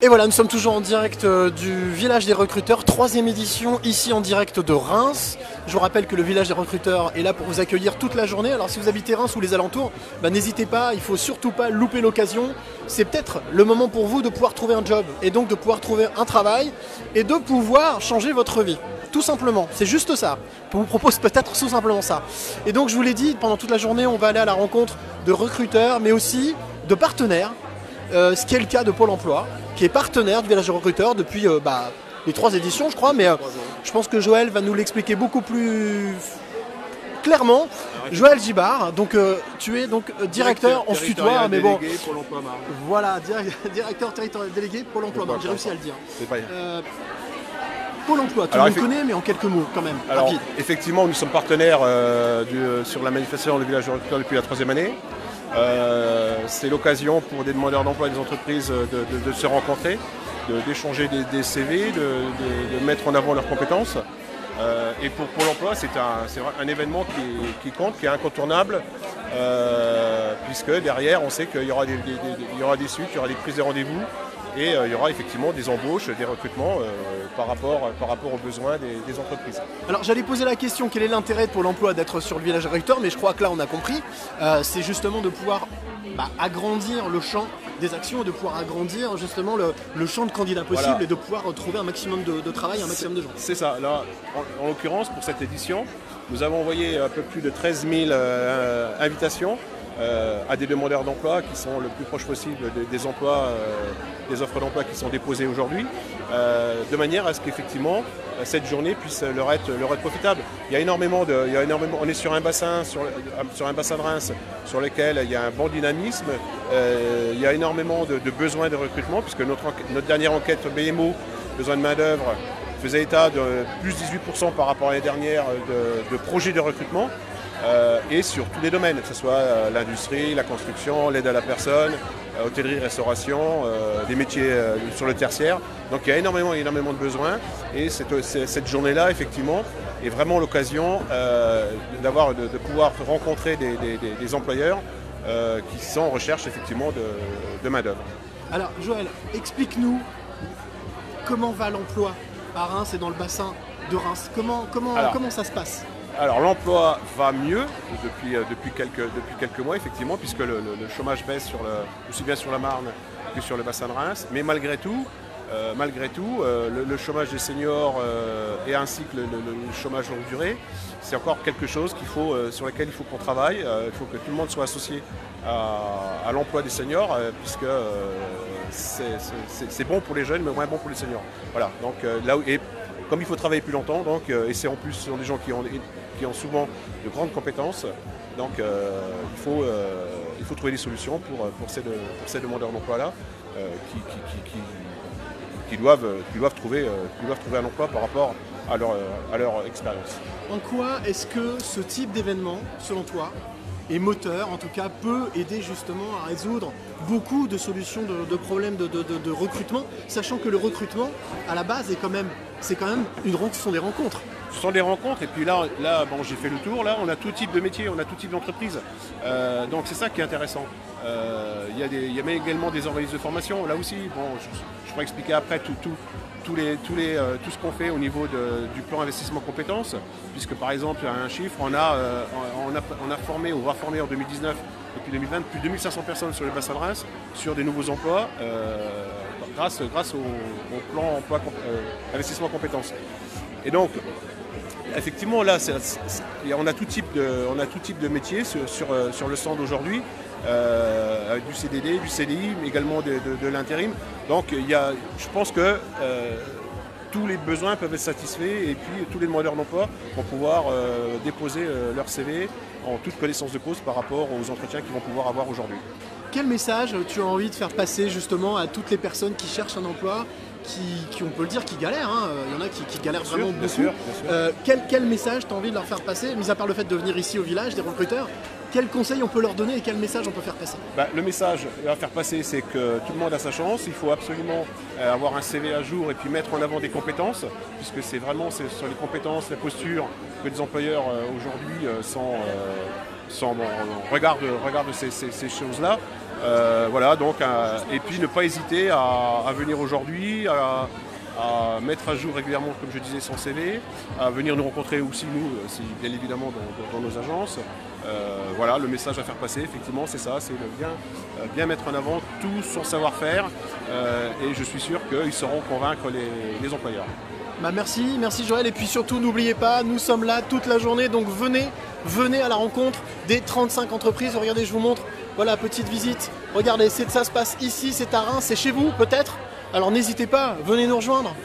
Et voilà, nous sommes toujours en direct du village des recruteurs, 3e édition, ici en direct de Reims. Je vous rappelle que le village des recruteurs est là pour vous accueillir toute la journée. Alors si vous habitez Reims ou les alentours, n'hésitez pas, il ne faut surtout pas louper l'occasion. C'est peut-être le moment pour vous de pouvoir trouver un job et donc de pouvoir trouver un travail et de pouvoir changer votre vie. Tout simplement, c'est juste ça. Je vous propose peut-être tout simplement ça. Et donc je vous l'ai dit, pendant toute la journée, on va aller à la rencontre de recruteurs, mais aussi de partenaires. Ce qui est le cas de Pôle emploi, qui est partenaire du village des recruteurs depuis les 3 éditions, je crois, mais je pense que Joël va nous l'expliquer beaucoup plus clairement. Joël Gibard, donc tu es donc directeur, on se tutoie, mais bon. Pôle emploi Marne. Voilà, directeur territorial délégué Pôle emploi Marne, j'ai réussi à le dire. C'est pas Pôle emploi, tout le monde connaît, mais en quelques mots quand même. Alors, rapide. effectivement, nous sommes partenaires sur la manifestation du village des recruteurs depuis la 3e année. C'est l'occasion pour des demandeurs d'emploi et des entreprises de se rencontrer, d'échanger des CV, de mettre en avant leurs compétences. Et pour Pôle emploi, c'est un événement qui compte, qui est incontournable, puisque derrière, on sait qu'il y aura des suites, il y aura des prises de rendez-vous, et il y aura effectivement des embauches, des recrutements par rapport aux besoins des entreprises. Alors j'allais poser la question, quel est l'intérêt de Pôle emploi d'être sur le village des recruteurs, mais je crois que là on a compris, c'est justement de pouvoir agrandir le champ des actions et de pouvoir agrandir justement le champ de candidats possibles, voilà. Et de pouvoir trouver un maximum de travail, un maximum de gens. C'est ça, là en l'occurrence pour cette édition, nous avons envoyé un peu plus de 13 000 invitations à des demandeurs d'emploi qui sont le plus proche possible des emplois, des offres d'emploi qui sont déposées aujourd'hui, de manière à ce qu'effectivement cette journée puisse leur être profitable. Il y a énormément on est sur un bassin de Reims sur lequel il y a un bon dynamisme, il y a énormément de besoins de recrutement puisque notre dernière enquête BMO, besoin de main d'œuvre, faisait état de plus 18% par rapport à l'année dernière de projets de recrutement. Et sur tous les domaines, que ce soit l'industrie, la construction, l'aide à la personne, hôtellerie, restauration, des métiers sur le tertiaire. Donc il y a énormément de besoins et cette journée-là, effectivement, est vraiment l'occasion de pouvoir rencontrer des employeurs qui sont en recherche, effectivement, de main-d'œuvre. Alors Joël, explique-nous comment va l'emploi à Reims et dans le bassin de Reims. Comment ça se passe ? Alors l'emploi va mieux depuis quelques mois effectivement puisque le chômage baisse aussi bien sur la Marne que sur le bassin de Reims, mais malgré tout le chômage des seniors et ainsi que le chômage longue durée, c'est encore quelque chose sur lequel il faut qu'on travaille, il faut que tout le monde soit associé à l'emploi des seniors puisque c'est bon pour les jeunes mais moins bon pour les seniors. Voilà, donc comme il faut travailler plus longtemps, et c'est en plus ce sont des gens qui ont souvent de grandes compétences, donc il faut trouver des solutions pour ces demandeurs d'emploi-là qui doivent trouver un emploi par rapport à leur expérience. En quoi est-ce que ce type d'événement, selon toi, est moteur, en tout cas peut aider justement à résoudre beaucoup de solutions de problèmes de recrutement, sachant que le recrutement, à la base, ce sont des rencontres. Ce sont des rencontres et puis là bon, j'ai fait le tour, là on a tout type de métier, on a tout type d'entreprise. Donc c'est ça qui est intéressant. Il y a également des organismes de formation, là aussi, bon, je pourrais expliquer après tout ce qu'on fait au niveau du plan investissement compétences, puisque par exemple, un chiffre, on a formé, on va former en 2019, depuis 2020, plus de 2500 personnes sur le bassin de Reims, sur des nouveaux emplois, grâce au plan investissement compétences. Et donc, effectivement, là, on a tout type de métiers sur le stand aujourd'hui, avec du CDD, du CDI, mais également de l'intérim. Donc, je pense que tous les besoins peuvent être satisfaits et puis tous les demandeurs d'emploi vont pouvoir déposer leur CV en toute connaissance de cause par rapport aux entretiens qu'ils vont pouvoir avoir aujourd'hui. Quel message tu as envie de faire passer justement à toutes les personnes qui cherchent un emploi, qui on peut le dire, qui galèrent, hein. Il y en a qui galèrent vraiment beaucoup. Bien sûr. Quel message tu as envie de leur faire passer, mis à part le fait de venir ici au village des recruteurs, quels conseils on peut leur donner et quel message on peut faire passer? Le message à faire passer, c'est que tout le monde a sa chance, il faut absolument avoir un CV à jour et puis mettre en avant des compétences, puisque c'est sur les compétences, la posture que les employeurs aujourd'hui regardent ces choses-là. Voilà, donc, et puis ne pas hésiter à venir aujourd'hui, à mettre à jour régulièrement, comme je disais, son CV, à venir nous rencontrer aussi, nous, bien évidemment, dans nos agences. Voilà, le message à faire passer, effectivement, c'est ça, c'est de bien mettre en avant tout son savoir-faire, et je suis sûr qu'ils sauront convaincre les employeurs. Bah merci Joël, et puis surtout n'oubliez pas, nous sommes là toute la journée, donc venez à la rencontre des 35 entreprises. Regardez, je vous montre, voilà, petite visite, regardez, ça se passe ici, c'est à Reims, c'est chez vous peut-être. Alors n'hésitez pas, venez nous rejoindre.